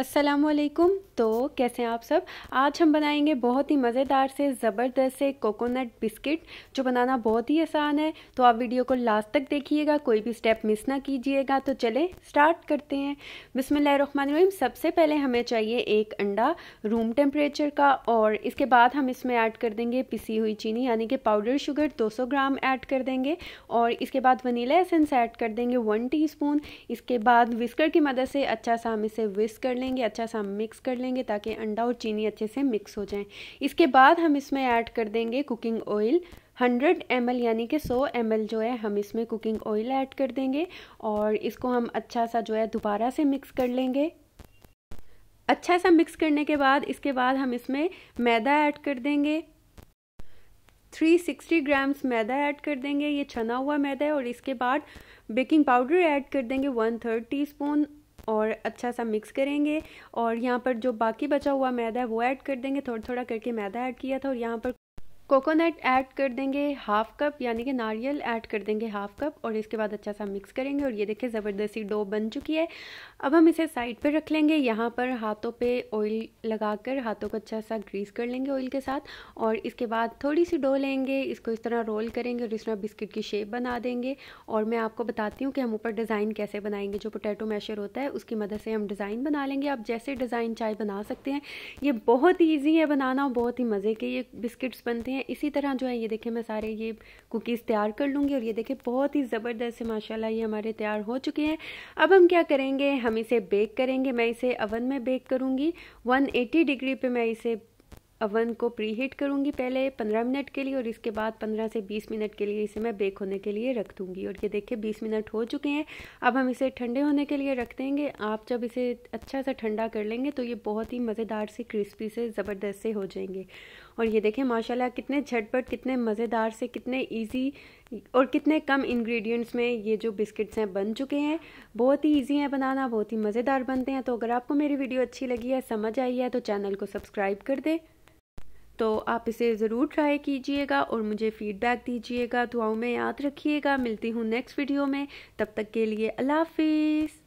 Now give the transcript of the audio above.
अस्सलामुअलैकुम। तो कैसे हैं आप सब। आज हम बनाएंगे बहुत ही मज़ेदार से ज़बरदस्त से कोकोनट बिस्किट, जो बनाना बहुत ही आसान है। तो आप वीडियो को लास्ट तक देखिएगा, कोई भी स्टेप मिस ना कीजिएगा। तो चलें स्टार्ट करते हैं। बिस्मिल्लाहिर्रहमानिर्रहीम। सबसे पहले हमें चाहिए एक अंडा रूम टेम्परेचर का, और इसके बाद हम इसमें ऐड कर देंगे पिसी हुई चीनी यानी कि पाउडर शुगर 200 ग्राम ऐड कर देंगे, और इसके बाद वनीला एसेंस ऐड कर देंगे 1 टीस्पून। इसके बाद विस्कर की मदद से अच्छा सा हम इसे विस्क कर लेंगे, अच्छा सा मिक्स कर लेंगे ताकि अंडा और चीनी अच्छे से मिक्स हो जाएं। इसके बाद हम इसमें ऐड कर देंगे कुकिंग ऑयल 100 ml यानी कि 100 ml जो है हम इसमें कुकिंग ऑयल ऐड कर देंगे, और इसको हम अच्छा सा जो है दोबारा से मिक्स कर लेंगे। अच्छा सा मिक्स करने के बाद इसके बाद हम इसमें मैदा ऐड कर देंगे। 360 ग्राम्स मैदा ऐड कर देंगे, ये छना हुआ मैदा है। और इसके बाद बेकिंग पाउडर ऐड कर देंगे 1/3 टीस्पून, और अच्छा सा मिक्स करेंगे। और यहाँ पर जो बाकी बचा हुआ मैदा है वो ऐड कर देंगे, थोड़ा थोड़ा करके मैदा ऐड किया था। और यहाँ पर कोकोनट ऐड कर देंगे 1/2 कप यानी कि नारियल ऐड कर देंगे 1/2 कप, और इसके बाद अच्छा सा मिक्स करेंगे। और ये देखिए ज़बरदस्ती डो बन चुकी है। अब हम इसे साइड पे रख लेंगे। यहाँ पर हाथों पे ऑयल लगाकर हाथों को अच्छा सा ग्रीस कर लेंगे ऑयल के साथ, और इसके बाद थोड़ी सी डो लेंगे, इसको इस तरह रोल करेंगे और इस तरह बिस्किट की शेप बना देंगे। और मैं आपको बताती हूँ कि हम ऊपर डिज़ाइन कैसे बनाएंगे। जो पोटैटो मैशर होता है उसकी मदद से हम डिज़ाइन बना लेंगे। आप जैसे डिज़ाइन चाहे बना सकते हैं। ये बहुत ही ईजी है बनाना, बहुत ही मज़े के ये बिस्किट्स बनते हैं। इसी तरह जो है ये देखिए मैं सारे ये कुकीज़ तैयार कर लूँगी, और ये देखिए बहुत ही ज़बरदस्त से माशाल्लाह ये हमारे तैयार हो चुके हैं। अब हम क्या करेंगे, हम इसे बेक करेंगे। मैं इसे ओवन में बेक करूँगी 180 डिग्री पे। मैं इसे ओवन को प्री हीट करूँगी पहले 15 मिनट के लिए, और इसके बाद 15 से 20 मिनट के लिए इसे मैं बेक होने के लिए रख दूँगी। और ये देखिए 20 मिनट हो चुके हैं। अब हम इसे ठंडे होने के लिए रख देंगे। आप जब इसे अच्छा सा ठंडा कर लेंगे तो ये बहुत ही मज़ेदार से क्रिस्पी से ज़बरदस्त से हो जाएंगे। और ये देखें माशाल्लाह कितने झटपट, कितने मज़ेदार से, कितने ईजी और कितने कम इंग्रेडिएंट्स में ये जो बिस्किट्स हैं बन चुके हैं। बहुत ही ईजी हैं बनाना, बहुत ही मज़ेदार बनते हैं। तो अगर आपको मेरी वीडियो अच्छी लगी है, समझ आई है, तो चैनल को सब्सक्राइब कर दें। तो आप इसे ज़रूर ट्राई कीजिएगा और मुझे फ़ीडबैक दीजिएगा। दुआओं में याद रखिएगा। मिलती हूँ नेक्स्ट वीडियो में, तब तक के लिए अल्लाह हाफिज़।